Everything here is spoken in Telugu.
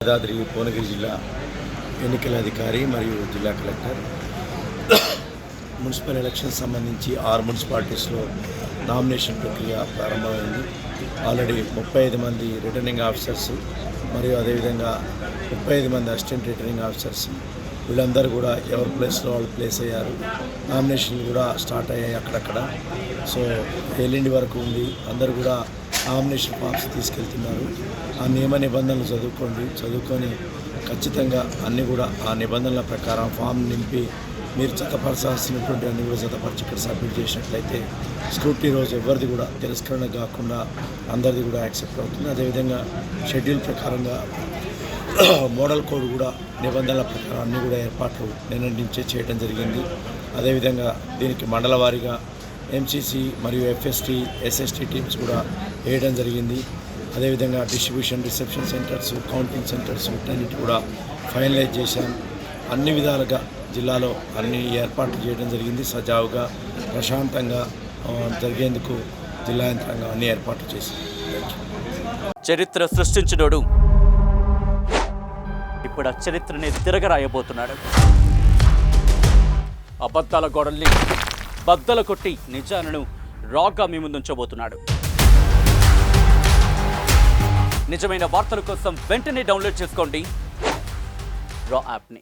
యాదాద్రి భువనగిరి జిల్లా ఎన్నికల అధికారి మరియు జిల్లా కలెక్టర్ మున్సిపల్ ఎలక్షన్ సంబంధించి 6 మున్సిపాలిటీస్లో నామినేషన్ ప్రక్రియ ప్రారంభమైంది. ఆల్రెడీ 35 మంది రిటర్నింగ్ ఆఫీసర్స్ మరియు అదేవిధంగా 35 మంది అసిస్టెంట్ రిటర్నింగ్ ఆఫీసర్స్ వీళ్ళందరూ కూడా ఎవరి ప్లేస్లో వాళ్ళు ప్లేస్ అయ్యారు. నామినేషన్లు కూడా స్టార్ట్ అయ్యాయి అక్కడక్కడ. సో ఎల్లుండి వరకు ఉంది. అందరూ కూడా నామినేషన్ ఫామ్స్ తీసుకెళ్తున్నారు. ఆ నియమ నిబంధనలు చదువుకొని ఖచ్చితంగా అన్నీ కూడా ఆ నిబంధనల ప్రకారం ఫామ్ నింపి మీరు జతపరచాల్సినటువంటి అన్ని కూడా జతపరిచి ఇక్కడ సబ్మిట్ చేసినట్లయితే స్క్రూటినీ రోజు ఎవరిది కూడా తిరస్కరణ కాకుండా అందరిది కూడా యాక్సెప్ట్ అవుతుంది. అదేవిధంగా షెడ్యూల్ ప్రకారంగా మోడల్ కోడ్ కూడా నిబంధనల ప్రకారం అన్నీ కూడా ఏర్పాట్లు నిన్నటించే చేయడం జరిగింది. అదేవిధంగా దీనికి మండల వారీగా ఎంసీసీ మరియు ఎఫ్ఎస్టీ ఎస్ఎస్టీ టీమ్స్ కూడా వేయడం జరిగింది. అదేవిధంగా distribution reception centres counting centres వీటన్నిటి కూడా ఫైనలైజ్ చేశాం. అన్ని విధాలుగా జిల్లాలో అన్ని ఏర్పాట్లు చేయడం జరిగింది. సజావుగా ప్రశాంతంగా జరిగేందుకు జిల్లా యంత్రాంగం అన్ని ఏర్పాట్లు చేసింది. చరిత్ర సృష్టించినోడు ఇప్పుడు ఆ చరిత్రని తిరగరాయబోతున్నాడు. అబద్ధాల గోడల్ని బద్దలు కొట్టి నిజాలను రాగా మీ ముందుంచబోతున్నాడు. నిజమైన వార్తల కోసం వెంటనే డౌన్లోడ్ చేసుకోండి రా యాప్ని.